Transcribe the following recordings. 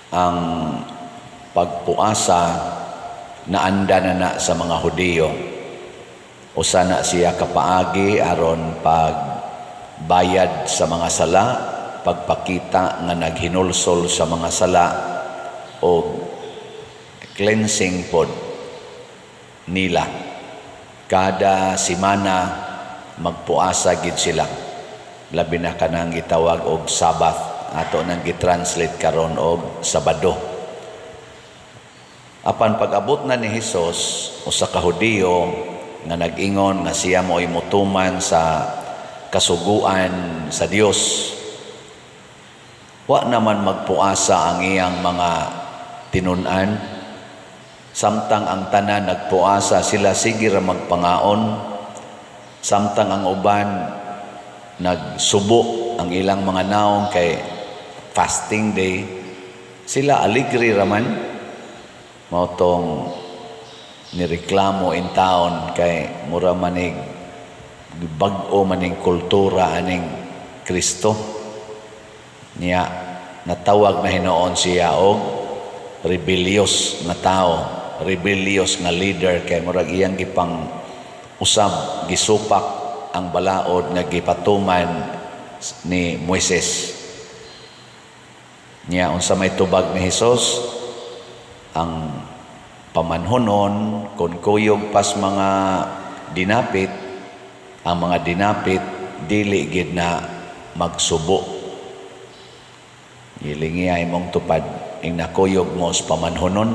ang pagpuasa na anda na sa mga Hudiyo. Usa na siya kapaagi aron pagbayad sa mga sala, pagpakita nga naghinulsol sa mga sala o cleansing pod nila. Kada simana magpuasa gid sila. Labi na kanang gitawag og Sabbath, ato nang gitranslate karon og Sabado. Apan pag-abot na ni Hesus usa ka Hudiyo nga nag-ingon nga siya mo'y mutuman sa kasuguan sa Dios, wa naman magpuasa ang iyang mga tinun-an. Samtang ang tanan nagpuasa, sila sige ra magpangaon. Samtang ang uban nagsubo ang ilang mga naong kay fasting day, sila aligri raman. Mautong nireklamo in town kay mura manig bag-o maning kultura aning Kristo niya. Natawag na hinoon siya og rebellious na tao, rebellious nga leader, kay murag iyang gipang usab gisupak ang balaod nga gipatuman ni Moises niya. Unsa may tubag ni Hesus, ang pamanhonon kung kuyog pas mga dinapit, ang mga dinapit dili gid na magsubo. Gilingi ay mong tupad ing nakuyog mo sa pamanhonon,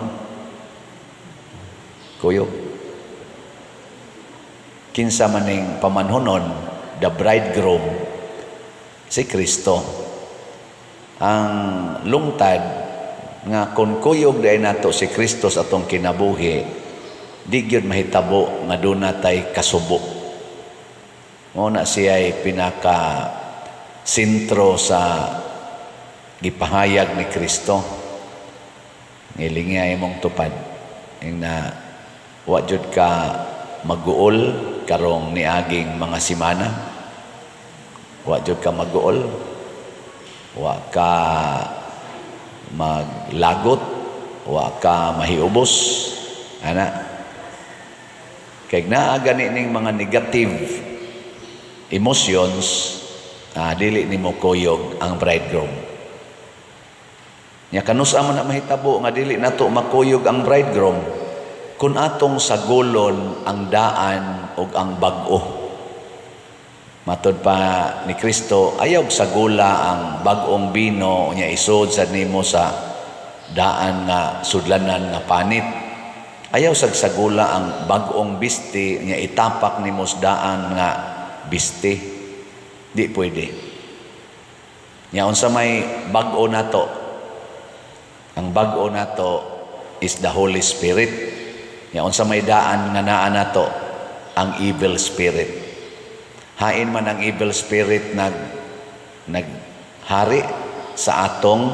kuyog. Kinsa maning pamanhonon, the bridegroom si Kristo. Ang lungtad nga kung kuyog dahil nato si Kristo sa atong kinabuhi, di gyud mahitabo nga doon natay kasubo. Muna siya ay pinaka sentro sa gipahayag ni Kristo. Ngilingi ay mong tupad ing na wa jud ka maguol karong niaging mga simana. Wa jud ka maguol, wa ka maglagot, wa ka mahiubos ana. Kay naa gani ning mga negative emotions, dili nimo kuyog ang bridegroom. Nya kanus amo na mahitabo nga dili nato makuyog ang bridegroom kun atong sagolon ang daan ug ang bag-o. Matod pa ni Kristo, ayaw sagula ang bag-ong bino nya isod sa nimo sa daan nga sudlanan nga panit. Ayaw sagula ang bag-ong bisti nya itapak nimo sa daan nga bisti. Di pwede. Nya unsa may bag-o nato? Ang bag-o nato is the Holy Spirit. Nya unsa may daan nga naa nato? Ang evil spirit. Hain man ang evil spirit naghari sa atong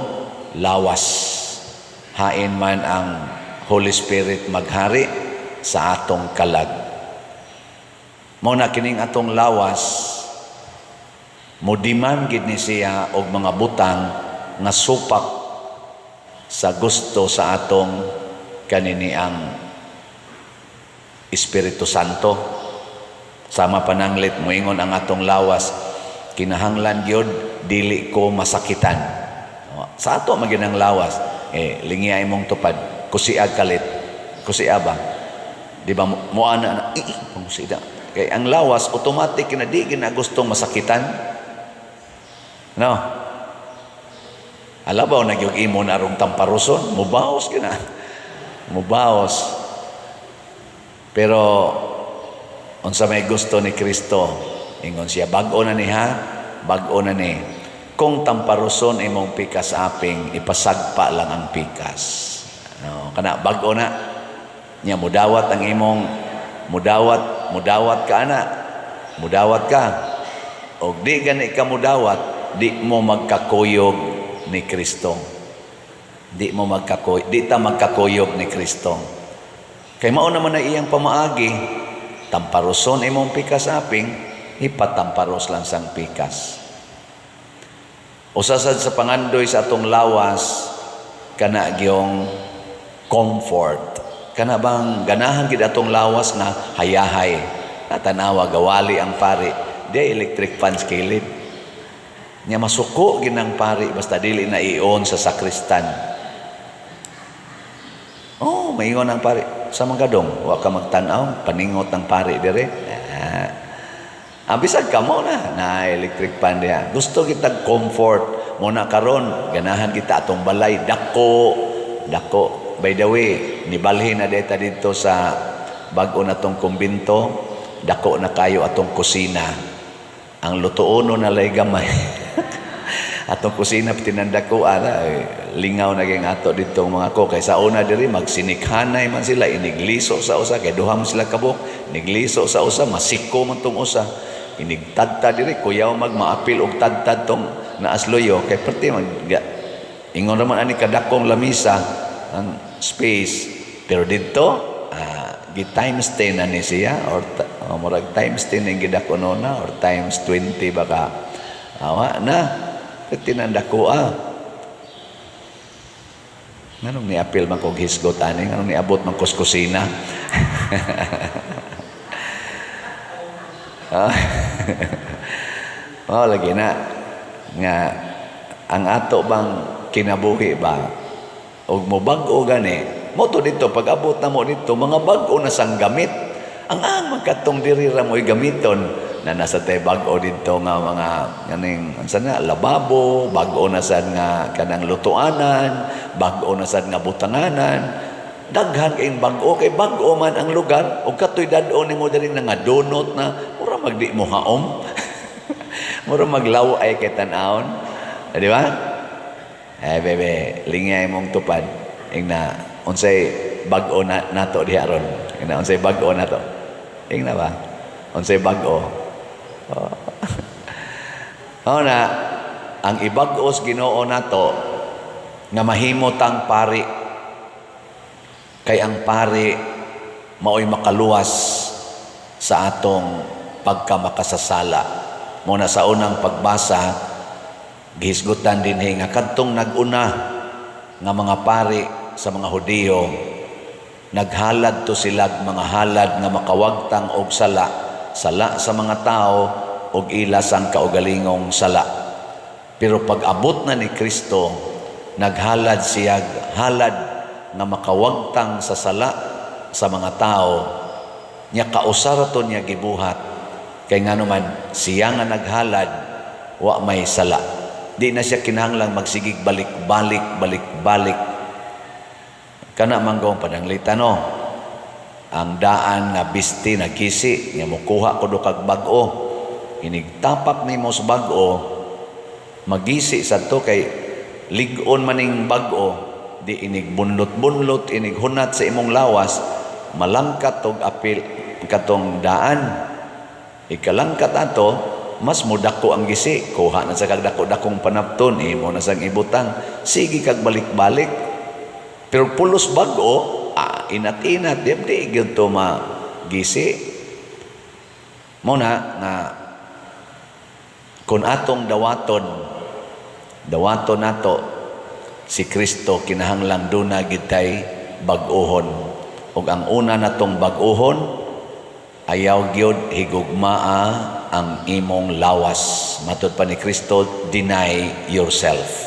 lawas. Hain man ang Holy Spirit maghari sa atong kalag. Mao na kining atong lawas, mudiman gid ni siya og mga butang nga supak sa gusto sa atong kanini ang Espiritu Santo. Sama pananglit moingon ang atong lawas, kinahanglan gyud dili ko masakitan. Sa ato maginang lawas, lingiay mong tupad, kusiag kalit, kusia ba? Di ba mo ana pamusida. Kay ang lawas automatic na di gina gustong masakitan. No. Alabaw na gyud imo na arong tamparuson, mubaos kina. Mubaos. Pero unsa may gusto ni Kristo, ingon siya, bag-o na ni ha, bag-o na ni. Kung tamparuson imong pikas aping, ipasagpa lang ang pikas. No, kana bag-o na. Nya mudawat ang imong mudawat ka ana. Mudawat ka. Og di gani ka mudawat, di mo magkakuyog ni Kristo. Di ta magkakuyog ni Kristo. Kay mao naman na iyang pamaagi, tamparuson imong pikas aping, ipatamparos lang sang pikas. Usasad sa pangandoy sa atong lawas, kana gyong comfort. Kana bang ganahan gid atong lawas nga hayahay. Natanawa gawali ang pari. Di electric fan skillet. Nya masuko ginang pari basta dili na ion sa sakristan. Oh, maingon ang pari. Sa manggadong, wa ka magtan-aw, paningot ng pari dire. Bisag ka mo na electric fan diha. Gusto kita comfort mo na karon, ganahan kita atong balay dako. By the way, nibalhin na deta dito sa bag-o na tong kumbinto, dako na kayo atong kusina. Ang lutuono na lay gamay. Atong kusina tinandako lingaw naging ato dito mga ko kay sa una diri magsinikhanay man sila inigliso sa usa kay duha man sila kabuk nigliso sa usa masiko man tong usa inigtadta diri kuyaw magmaapil og tadtad tong naasloyo kay perti ingon naman ani kadakong lamisa ang space pero dito gi times 10 na ni siya or murag times 10 ang gidako na or times 20 baka awa na tinandako nganong niapil man kog hisgot ani nganong niabot man kos kusina lagi na nga ang ato bang kinabuhi ba og mo bag-o gani mo to dito pag abot na mo dito mga bag-o na sang gamit ang magkatong diri ra mo'y gamiton na nasa tay bag-o dito nga mga kaning unsa na lababo bag-o na sad nga kanang lutuanan bag-o na sad nga butanganan daghan kay bag-o kay bag-o man ang lugar ug katoy dad-o nimo diri nga donut na mura magdi mo haom mura maglaw ay kay tan-awon di ba bebe lingay mong tupad ingna unsay bag-o na nato diha ron ingna unsay bag-o nato ingna ba unsay bag-o na ang ibag-os Ginoo nato nga mahimot ang pari kay ang pari mao'y makaluwas sa atong pagkamakasasala muna sa unang pagbasa gihisgutan din nga kadtong nag-una nga mga pari sa mga Hudiyo naghalad to sila mga halad nga makawagtang og sala sa mga tao og ila sang kaugalingong sala pero pag abot na ni Kristo naghalad siya halad nga makawagtang sa sala sa mga tao nya kausaraton niya gibuhat kay nganuman siya nga naghalad wa may sala di na siya kinahanglang magsigig balik kana manggong pananglitan ang daan nga bisti nagkisi nga mukuha ko do kag bag-o inigtapak nimo sa bag-o magisi sa to kay lig-on maning bag-o di inig bunlot inig hunat sa imong lawas malangkat og apil katong daan ikalangkat ato mas mudako ang gisi kuha na sa kag dako-dakong panapton imo na sang ibutang sige kag balik-balik pero pulos bag-o inat-inat di gyud to magisi mo na nga kun atong dawaton nato si Kristo kinahanglang duna gid tay bag-ohon ug ang una natong bag-ohon ayaw gyud higugmaa ang imong lawas matud pa ni Kristo deny yourself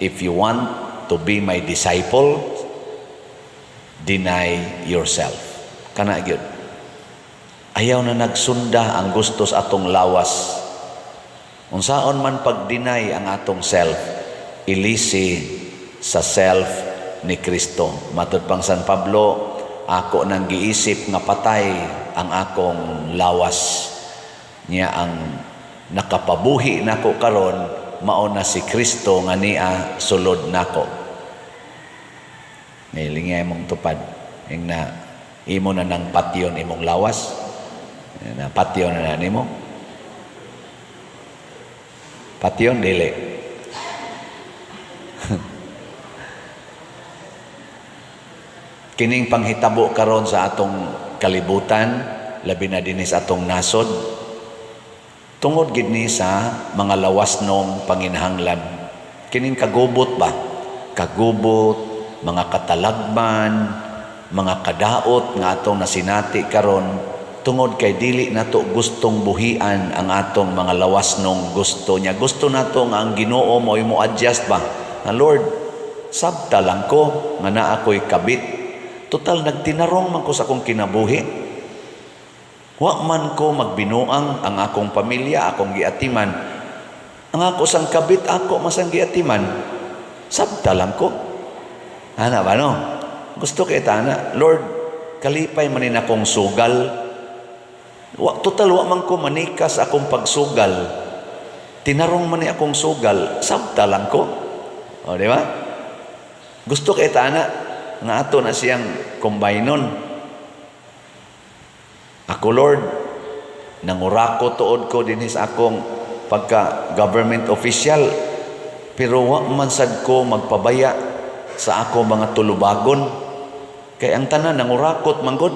if you want to be my disciple deny yourself kana gyud ayaw na nagsunda ang gusto sa atong lawas unsaon man pag-deny ang atong self ilisi sa self ni Kristo matud pang San Pablo ako nang giisip nga patay ang akong lawas niya ang nakapabuhi nako karon mao na si Kristo nga niya sulod nako nilingay mong tupad na imo na nang patyon imong lawas na patyon na nimo patyon dili kining panghitabo karon sa atong kalibutan labi na dinis atong nasod tungod gid ni sa mga lawas nung panginahanglan kining kagubot ba kagubot, mga katalagman, mga kadaot nga atong nasinati karon tungod kay dili nato gustong buhian ang atong mga lawas nung gusto niya. Gusto nato nga ang Ginoo mo adjust ba? Na Lord, sabta lang ko nga naa ako'y kabit. Total nagtinarong man ko sa akong kinabuhi. Wa man ko magbinuang ang akong pamilya, akong giatiman. Ang ako sang kabit, ako masang giatiman. Sabta lang ko. Ana ba no? Gusto kay tana, Lord, kalipay manin akong sugal. Total wa man ko manikas akong pagsugal. Tinarong man ni akong sugal, sabta lang ko. O di ba? Gusto kay tana nga ato na siyang kombaynon. Ako Lord, nangurako tuod ko din sa akong pagka government official, pero wa man sad ko magpabaya sa ako mga tulubagon. Kay ang tanan nangurakot manggod,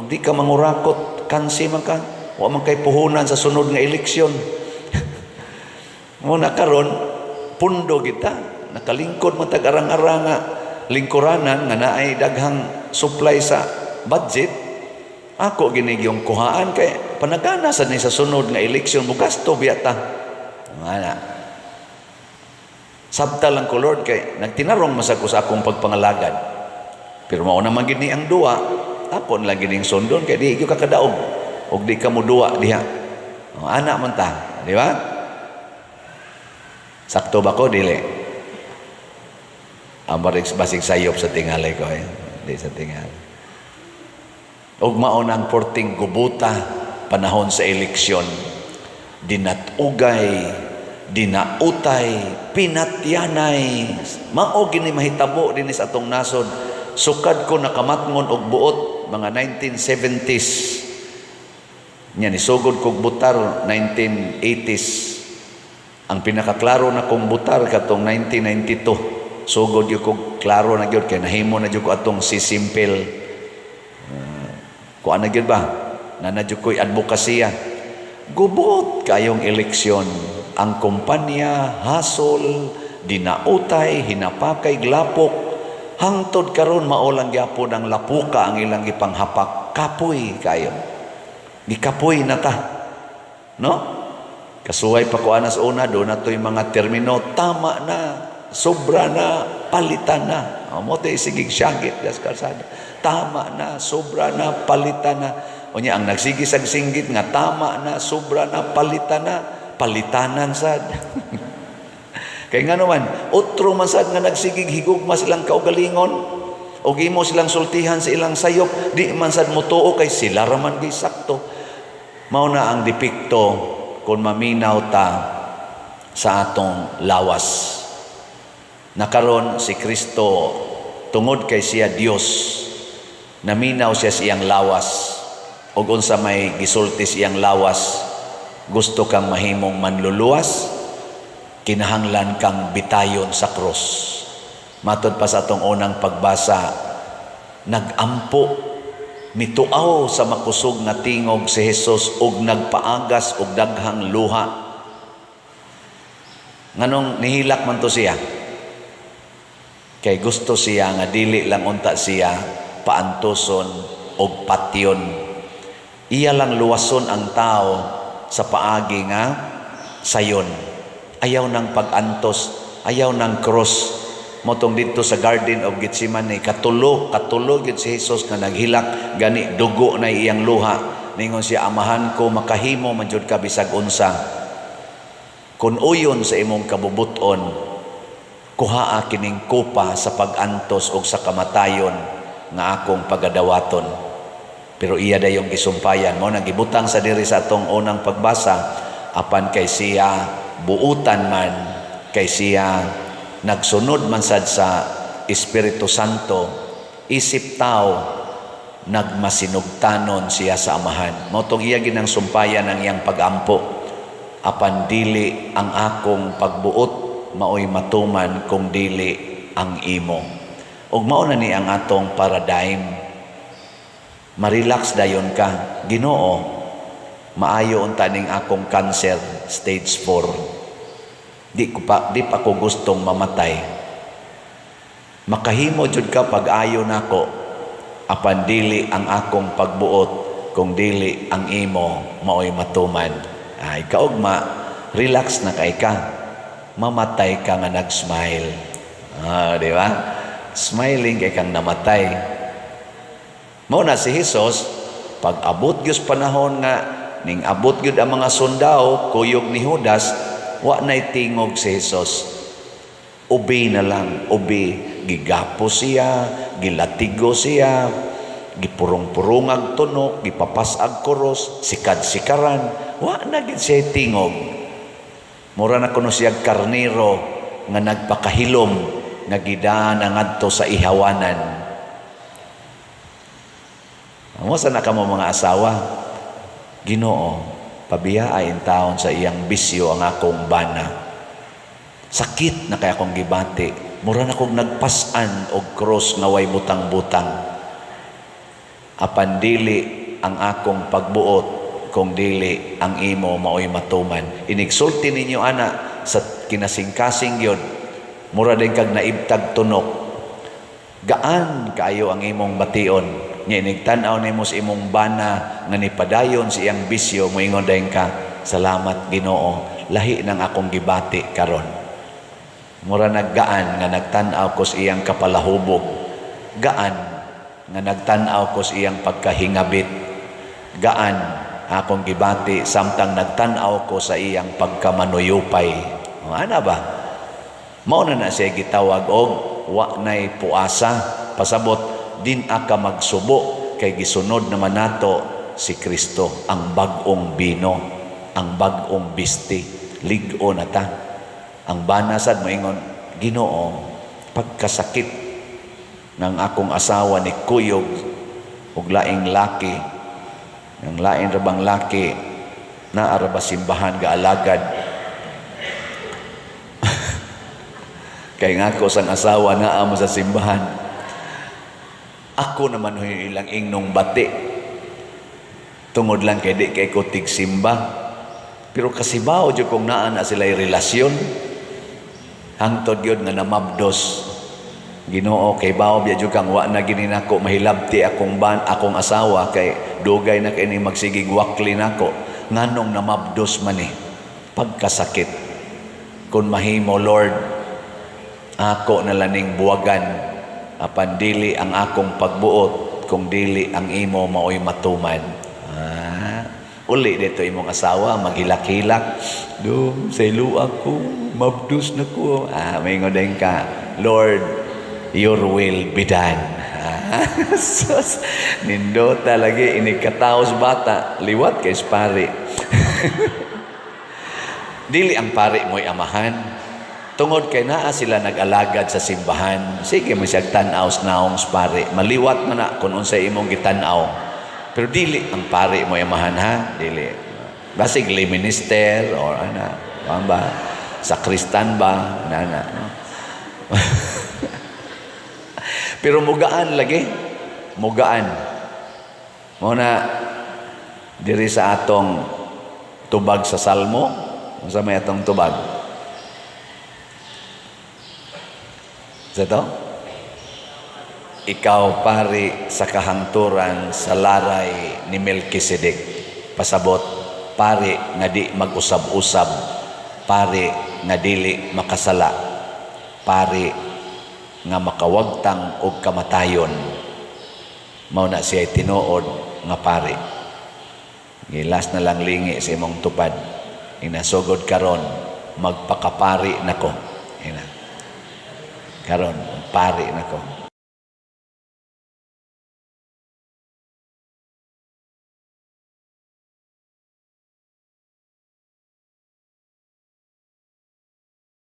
di ka mangurakot, kansi man ka, wa man kay puhunan sa sunod nga eleksyon. Muna karon pundo kita, nakalingkod man tag-arang-arang nga lingkuranan nga naay daghang supply sa budget. Ako ginigyong kuhaan kay panagana sa ni sa sunod nga eleksyon bukas to biyata. Ana. Sabta lang ko Lord kay nagtinarong masag ko sa akong pagpangalagad. Pero mao naman gid ni ang duwa, ako lang gining sundon kay di gyud ka kadaog og di ka mo duwa diha. Ana man ta, di ba? Sakto ba ko dili? Ambarik basig sayop sa tingalay ko di sa tingalay. Og mao nang porting gubuta panahon sa eleksyon, dinatugay, dinautay, pinatyanay, mao gini mahitabo din sa atong nasod. Sukad ko nakamatngon og buot mga 1970s nya ni sugod kog butar 1980s. Ang pinakaklaro na kong butar katong 1992 sugod gyud kog klaro na gyud kay nahimo na gyud ko atong si simple kuan na gyud ba na nadyo ko'y advokasya. Gubot kayong eleksyon, ang kumpanya hasol, dinautay, hinapakay, glapok, hangtod karon maulang gyapon ang lapuka ang ilang ipanghapak. Kapoy kayo, gikapoy na ta, no? Kasuway pa kuan sa una do na to'y mga termino, tama na, sobra na, palitan na. Mo tay sigig syagit das kalsada. Tama na, sobra na, palitan na. O niya, ang nagsigisag-singgit nga, tama na, sobra na, palitan na, palitanan sad. Kaya nga naman, otro man sad nga nagsigig, higugma silang kaugalingon, o gimo silang sultihan sa ilang sayop, di man sad mutuo kay sila raman di sakto. Mao na ang depikto kung maminaw ta sa atong lawas. Nakaron si Kristo, tungod kay siya Dios, naminaw siya siyang lawas. O unsa may gisulti siyang lawas, gusto kang mahimong manluluwas, kinahanglan kang bitayon sa krus. Matod pa sa atong unang pagbasa, nagampo, mituaw sa makusog na tingog si Jesus ug nagpaagas og daghang luha. Nganong nihilak man to siya? Kay gusto siya nga dili lang unta siya paantuson og patyon. Iya lang luwason ang tao sa paagi nga sayon. Ayaw ng pag-antos, ayaw ng cross. Motong dito sa Garden of Gethsemane, katulo yun si Jesus nga naghilak, gani dugo na iyang luha. Ningon siya, amahan ko, makahimo man jud ka bisag unsa. Kung uyon sa imong kabubuton, kuhaa kining kupa sa pag-antos o sa kamatayon nga akong pagadawaton. Pero iya dayong gisumpayan mo, nagibutang sa diri sa atong unang pagbasa, apan kay siya buutan man, kay siya nagsunod man sad sa Espiritu Santo, isip tao, nagmasinugtanon siya sa amahan. Motong iya ginang sumpayan ang iyang pagampo, apan dili ang akong pagbuot, maoy matuman kung dili ang imo. Ug mao na ni ang atong paradigm. Marelax dayon ka, Ginoo, maayo unta ning akong cancer stage 4. Di pa ko gustong mamatay. Makahimo jud ka pag-ayo nako, apan dili ang akong pagbuot, kung dili ang imo maoy matuman. Ay kaugma, relax na kay ka. Mamatay ka nga nag-smile. Di ba? Smiling kay kang namatay. Mao na si Jesus, pag abot gyud panahon nga ning abot gyud ang mga sundao kuyog ni Judas, wa nay tingog si Jesus. Ubi na lang, ubi. Gigapo siya, gilatigo siya, gipurong-purungag tunok, gipapasag kuros, sikad-sikaran. Wa na gid siya tingog. Mura na kuno siya karnero nga nagpakahilom nga gidaan ngadto sa ihawanan. Amo sa na kamo mga asawa, Ginoo, pabiyaay in taon sa iyang bisyo ang akong bana. Sakit na kay akong gibati. Mura na kong nagpasan og cross nga way butang-butang. Apan dili ang akong pagbuot, kung dili ang imo maoy matuman. Inigsulti ninyo ana sa kinasing-kasing yun. Mura din kag naibtag tunok. Gaan kaayo ang imong bation. Nya inigtan-aw nimo sa imong bana nga nipadayon sa iyang bisyo, moingon dayon ka, salamat Ginoo, lahi nang akong gibati karon. Mura naggaan nga nagtan-aw ko sa iyang kapalahubog. Gaan nga nagtan-aw ko sa iyang pagkahingabit. Gaan akong gibati samtang nagtan-aw ko sa iyang pagkamanuyupay. Ana ba? Mao na siya gitawag og wa nay puasa, pasabot din aka magsubo kay gisunod naman nato si Kristo, ang bag-ong bino, ang bag-ong bisti. Lig-o na ta. Ang banasad moingon, Ginoo, pagkasakit ng akong asawa ni kuyog ug laing laki, ang lain rabang laki na araba simbahan ga alagad. Kay nga ko sang asawa na amo sa simbahan. Ako naman huy ilang ingnong bati. Tungod lang kay di kay ko tigsimba. Pero kasibaw jud kung naa na sila'y relasyon. Hangtod yun nga namabdos. Ginoo kay bawo biya jud kang wa na gini nako mahilabti akong asawa kay dugay na kay ni magsigig wakli nako. Nganong namabdos man ni pagkasakit. Kun mahimo Lord, ako na laning buwagan. Apan dili ang akong pagbuot, kung dili ang imo maoy matuman. Uli dito imong asawa, maghilak-hilak. Sa ilo ako, mabdus na ko. May ngodayin ka, Lord, your will be done. Sus, nindo talaga, inikataos bata, liwat kay pari. Dili ang pari mo'y amahan. Tungod kay naa sila nag-alagad sa simbahan, sige mo siya tanaw naong pare. Maliwat man na kung unsay imong gitanaw. Pero dili ang pare mo amahan ha, dili. Basig lay minister or ana, ba? Sakristan ba? Nana, no? Pero mugaan lagi. Mugaan. Muna diri sa atong tubag sa Salmo, unsa may atong tubag? Ito? Ikaw pari sa kahangturan sa laray ni Melkisedek. Pasabot, pari nga di mag-usab-usab, pari nga dili makasala, pari nga makawagtang og kamatayon. Mao na siya tinuod nga pari. Gilas na lang lingi sa imong tupad. Inasugod karon magpakapari nako. Ina. Karon pari nako.